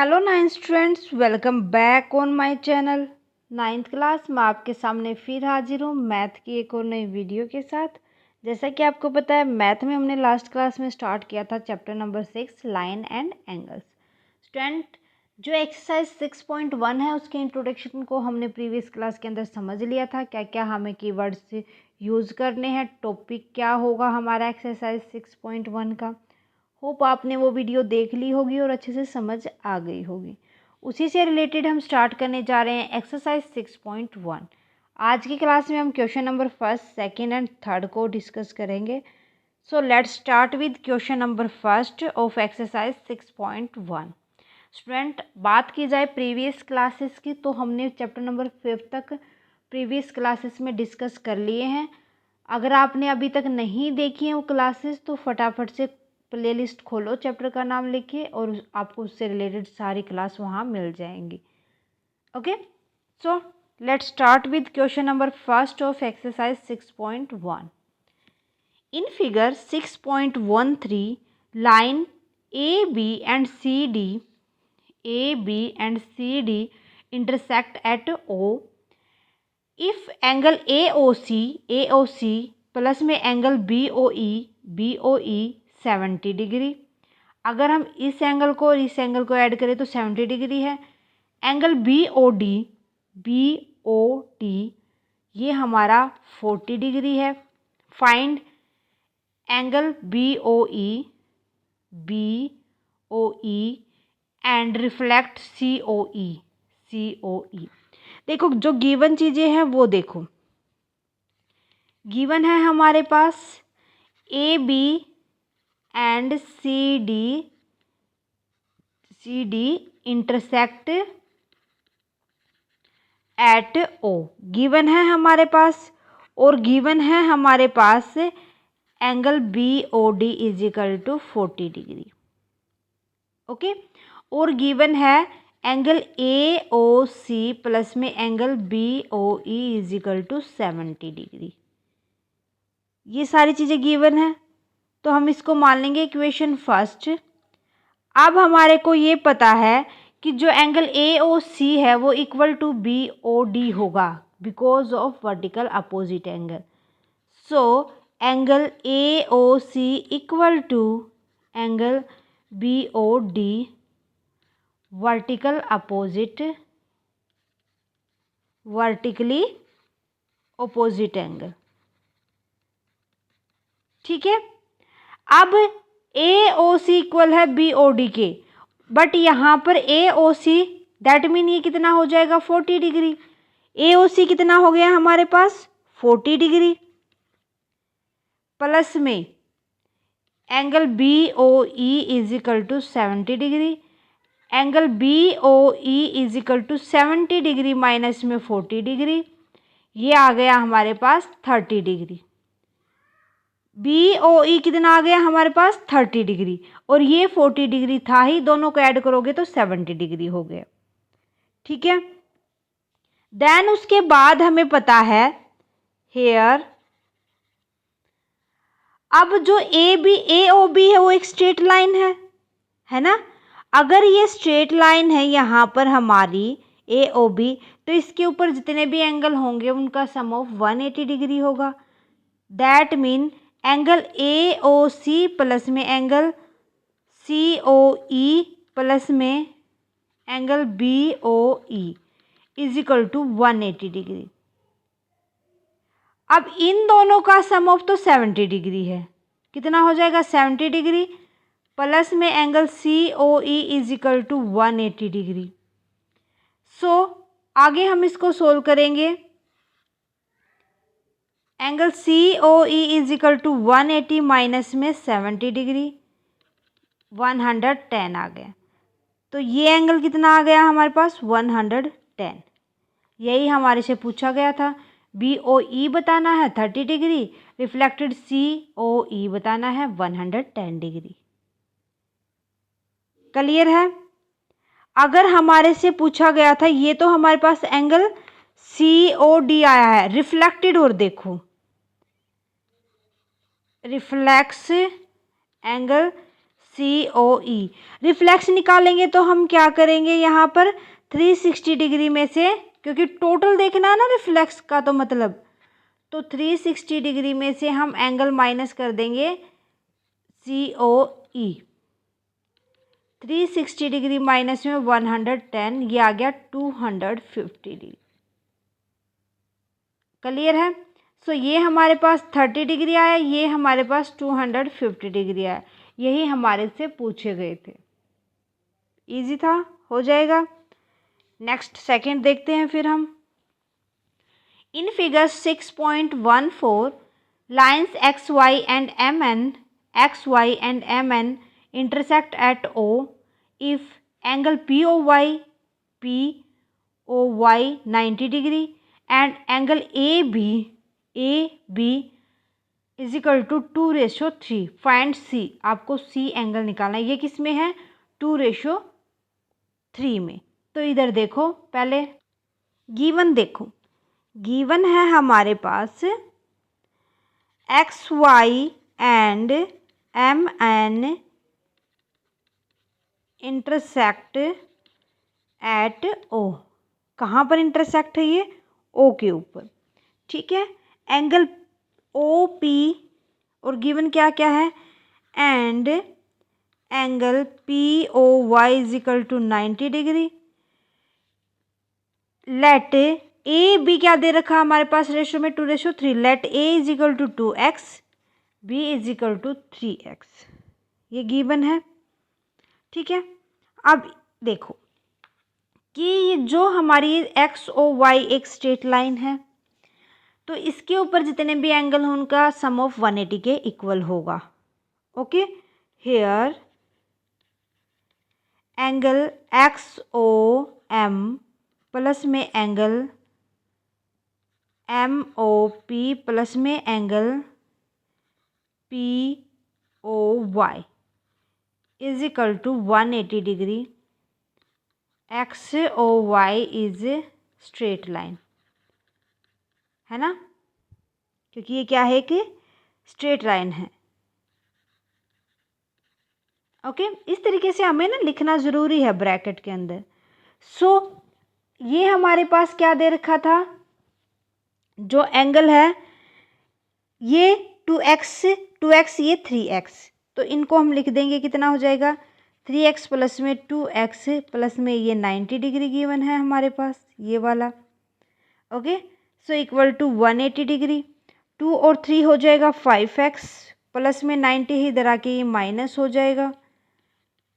Hello ninth students, welcome back on my channel. Ninth class में आपके सामने फिर हाजिर हूँ मैथ की एक और नई वीडियो के साथ। जैसा कि आपको पता है, मैथ में हमने लास्ट क्लास में स्टार्ट किया था chapter number 6 line and angles. Student, जो एक्सरसाइज 6.1 है उसके इंट्रोडक्शन को हमने प्रीवियस क्लास के अंदर समझ लिया था। क्या क्या हमें कीवर्ड्स यूज़ करने हैं, टॉपिक क्या होगा हमारा एक्सरसाइज 6.1 का। होप आपने वो वीडियो देख ली होगी और अच्छे से समझ आ गई होगी। उसी से रिलेटेड हम स्टार्ट करने जा रहे हैं एक्सरसाइज 6.1। आज की क्लास में हम question number first, second and third को डिस्कस करेंगे। सो let's start with question number first of exercise 6.1। Student, बात की जाए प्रीवियस क्लासेस की तो हमने चैप्टर नंबर 5 तक प्रीवियस क्लासेस में डिस्कस कर लिए हैं। अगर आपने अभी तक नहीं देखी हैं वो क्लासेस तो फटाफट से प्लेलिस्ट खोलो, चैप्टर का नाम लिखिए और आपको उससे रिलेटेड सारी क्लास वहाँ मिल जाएंगी। Okay, so let's start with question number first of exercise 6.1। In figure 6.13 line A B and C D intersect at O. If angle A O C plus में angle B O E 70 degree. अगर हम इस angle को और इस angle को add करें तो 70 डिग्री है। एंगल बी ओ डी ये हमारा 40 डिग्री है। Find angle B O E and reflex C O E. देखो, जो गिवन चीज़ें हैं वो देखो। गिवन है हमारे पास A B and C D intersect at O, given है हमारे पास। और गिवन है हमारे पास angle B O D is equal to 40 degree. Okay, और गिवन है angle A O C plus में angle B O E is equal to 70 degree. ये सारी चीज़ें गिवन है तो हम इसको मान लेंगे इक्वेशन फर्स्ट। अब हमारे को ये पता है कि जो एंगल ए ओ सी है वो equal to B O D होगा because of vertical opposite angle. So angle A O C equal to angle B O D vertically opposite angle. ठीक है, अब ए ओ सी इक्वल है B O D के, but यहाँ पर ए O see that mean ये कितना हो जाएगा 40 डिग्री। ए ओ सी कितना हो गया हमारे पास 40 डिग्री प्लस में angle B O E is equal to 70 degree. Angle B O E is equal to 70 degree minus में 40 डिग्री, ये आ गया हमारे पास 30 डिग्री। बी ओ ई कितना आ गया हमारे पास 30 डिग्री और ये 40 डिग्री था ही, दोनों को ऐड करोगे तो 70 डिग्री हो गया। ठीक है, देन उसके बाद हमें पता है हेयर, अब जो ए ओ बी है वो एक स्ट्रेट लाइन है ना। अगर ये स्ट्रेट लाइन है यहाँ पर हमारी ए ओ बी, तो इसके ऊपर जितने भी एंगल होंगे उनका सम ऑफ 180 डिग्री होगा। That mean angle A O C plus में angle C O E plus में angle B O E is equal to 180 degree. अब इन दोनों का सम ऑफ तो 70 डिग्री है, कितना हो जाएगा 70 डिग्री प्लस में angle C O E is equal to 180 degree. So आगे हम इसको सोल्व करेंगे। Angle C O E is equal to 180 minus में 70 डिग्री 110 आ गया। तो ये एंगल कितना आ गया हमारे पास 110। यही हमारे से पूछा गया था। बी ओ ई बताना है 30 डिग्री, रिफ्लेक्टेड सी ओ ई बताना है 110 डिग्री। क्लियर है। अगर हमारे से पूछा गया था, ये तो हमारे पास एंगल सी ओ डी आया है रिफ्लेक्टेड, और देखो रिफ्लेक्स एंगल COE। रिफ्लेक्स निकालेंगे तो हम क्या करेंगे यहाँ पर 360 डिग्री में से, क्योंकि टोटल देखना है ना रिफ्लेक्स का, तो मतलब तो 360 डिग्री में से हम एंगल माइनस कर देंगे COE। 360 डिग्री माइनस में 110, ये आ गया 250 डिग्री। क्लियर है? सो ये हमारे पास 30 डिग्री आया, ये हमारे पास 250 डिग्री आया। यही हमारे से पूछे गए थे। इजी था, हो जाएगा। नेक्स्ट सेकंड देखते हैं फिर हम। In figure 6.14 lines X Y and M N intersect at O if angle POY 90 degree and angle AB is equal to 2:3। Find C। आपको C एंगल निकालना है। ये किस में है? 2:3 में। तो इधर देखो, पहले गिवन देखो, गिवन है हमारे पास XY and MN intersect at O। कहाँ पर इंटरसेक्ट है ये? O के ऊपर। ठीक है, एंगल OP और गिवन क्या क्या है? And angle POY is equal to 90 degree. Let A B क्या दे रखा हमारे पास रेशो में? 2:3। Let A is equal to 2x, B is equal to 3x। ये गिवन है। ठीक है, अब देखो कि जो हमारी एक्स ओ वाई एक स्ट्रेट लाइन है, तो इसके ऊपर जितने भी एंगल हों उनका सम ऑफ 180 के इक्वल होगा। Okay, here angle X O M plus में angle M O P plus में angle P O Y is equal to 180 degree. X O Y is straight line, है ना, क्योंकि ये क्या है कि स्ट्रेट लाइन है। ओके, इस तरीके से हमें ना लिखना ज़रूरी है ब्रैकेट के अंदर। सो ये हमारे पास क्या दे रखा था? जो एंगल है ये 2x ये 3x, तो इनको हम लिख देंगे, कितना हो जाएगा? 3x प्लस में 2x प्लस में ये 90 डिग्री गिवन है हमारे पास, ये वाला। Okay, so equal to 180 degree. 2 और 3 हो जाएगा 5x प्लस में 90 इधर आके ये माइनस हो जाएगा।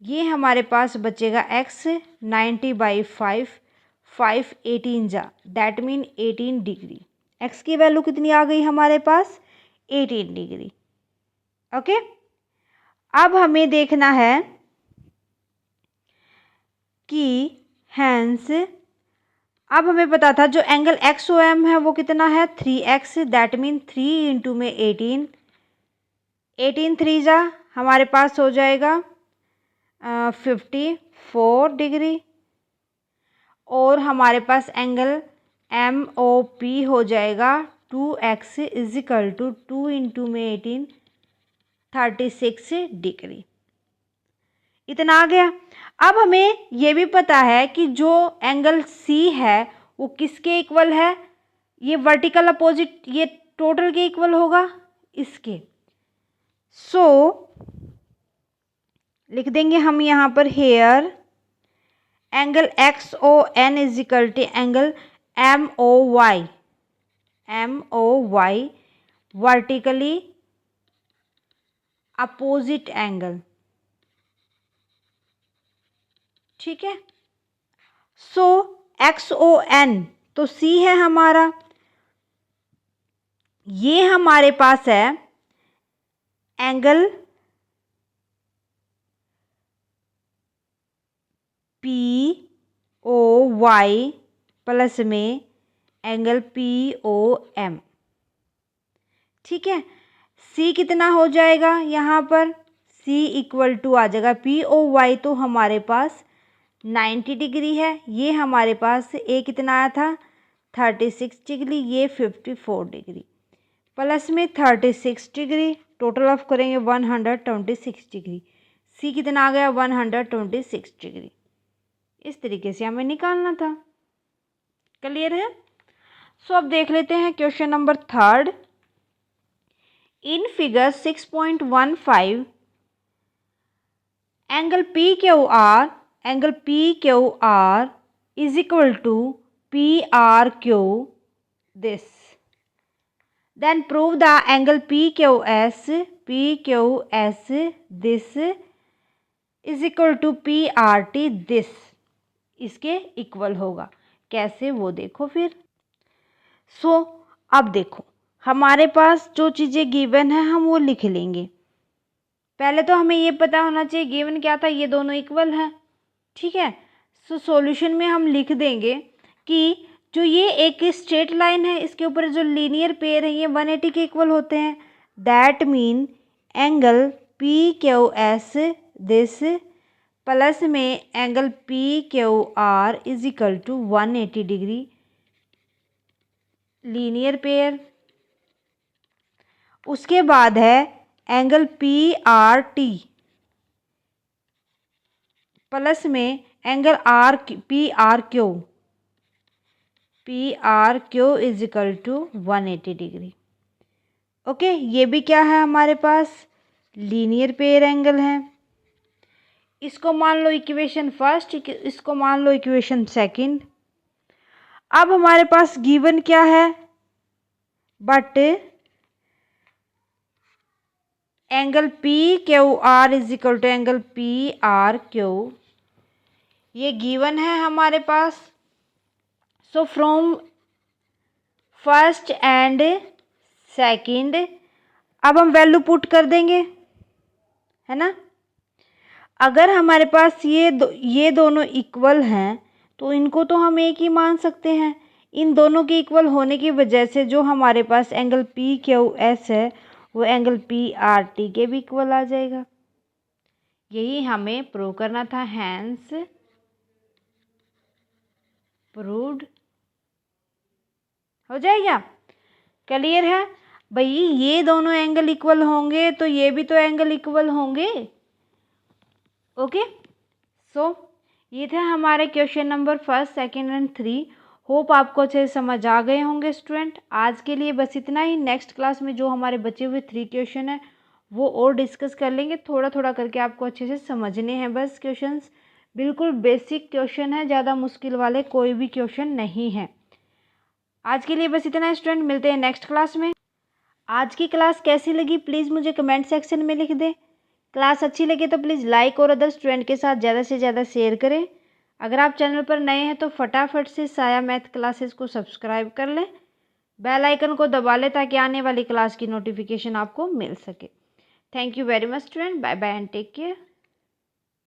ये हमारे पास बचेगा x 90/5, 5 18 जा, दैट मीन 18 डिग्री। x की वैल्यू कितनी आ गई हमारे पास? 18 डिग्री। ओके, अब हमें देखना है कि हैंस, अब हमें पता था जो एंगल एक्स ओ एम है वो कितना है? 3x, दैट मीन 3 इंटू में 18, 18 3 जा, हमारे पास हो जाएगा 54 डिग्री। और हमारे पास एंगल एम ओ पी हो जाएगा 2x is equal to 2 into में 18, 36 डिग्री। इतना आ गया। अब हमें ये भी पता है कि जो एंगल C है वो किसके इक्वल है? ये वर्टिकल अपोजिट, ये टोटल के इक्वल होगा इसके। सो लिख देंगे हम यहाँ पर here angle X O N is equal to angle M O Y vertically opposite angle. ठीक है, सो एक्स ओ एन तो C है हमारा, ये हमारे पास है angle P O Y plus में एंगल पी ओ एम। ठीक है, C कितना हो जाएगा यहाँ पर? C इक्वल टू आ जाएगा पी ओ वाई, तो हमारे पास 90 डिग्री है। ये हमारे पास A कितना आया था? 36 डिग्री, ये 54 डिग्री प्लस में 36 डिग्री, टोटल ऑफ करेंगे 126 डिग्री। सी कितना आ गया 126 डिग्री। इस तरीके से हमें निकालना था। क्लियर है? सो अब देख लेते हैं question number 3। In figure 6.15 angle P Q R is equal to P R Q this. Then prove the angle PQS this is equal to PRT this इसके इक्वल होगा। कैसे वो देखो फिर। अब देखो हमारे पास जो चीज़ें गिवन है हम वो लिख लेंगे। पहले तो हमें ये पता होना चाहिए गिवन क्या था, ये दोनों इक्वल है। ठीक है। सॉल्यूशन में हम लिख देंगे कि जो ये एक स्ट्रेट लाइन है इसके ऊपर जो लीनियर पेयर है ये 180 के इक्वल होते हैं। That mean angle P Q S this plus में angle P Q R is equal to 180 degree linear pair. उसके बाद है angle P R T plus में angle P R Q is equal to 180 degree. Okay, ये भी क्या है हमारे पास लीनियर पेयर एंगल है। इसको मान लो इक्वेशन फर्स्ट, इसको मान लो इक्वेशन सेकंड। अब हमारे पास गिवन क्या है, but angle P Q R is equal to angle P R Q, ये गिवन है हमारे पास। So from first and second अब हम वैल्यू पुट कर देंगे, है ना। अगर हमारे पास ये दोनों इक्वल हैं तो इनको तो हम एक ही मान सकते हैं। इन दोनों के इक्वल होने की वजह से जो हमारे पास एंगल पी क्यू एस है वो एंगल पी आर टी के भी इक्वल आ जाएगा। यही हमें प्रूव करना था। हैंस प्रूव्ड हो जाएगा। क्लियर है भाई, ये दोनों एंगल इक्वल होंगे तो ये भी तो एंगल इक्वल होंगे। ओके, सो ये थे हमारे question number first, second and 3। Hope आपको अच्छे से समझ आ गए होंगे स्टूडेंट। आज के लिए बस इतना ही। नेक्स्ट क्लास में जो हमारे बचे हुए 3 क्वेश्चन हैं वो और डिस्कस कर लेंगे। थोड़ा थोड़ा करके आपको अच्छे से समझने हैं बस। क्वेश्चंस बिल्कुल बेसिक क्वेश्चन है, ज़्यादा मुश्किल वाले कोई भी क्वेश्चन नहीं है। आज के लिए बस इतना है स्टूडेंट, मिलते हैं नेक्स्ट क्लास में। आज की क्लास कैसी लगी प्लीज़ मुझे कमेंट सेक्शन में लिख दें। क्लास अच्छी लगे तो प्लीज़ लाइक और अदर स्टूडेंट के साथ ज़्यादा से ज़्यादा शेयर करें। अगर आप चैनल पर नए हैं तो फटाफट से साया मैथ क्लासेस को सब्सक्राइब कर लें, बेल आइकन को दबा लें ताकि आने वाली क्लास की नोटिफिकेशन आपको मिल सके। Thank you very much student, bye bye and take care.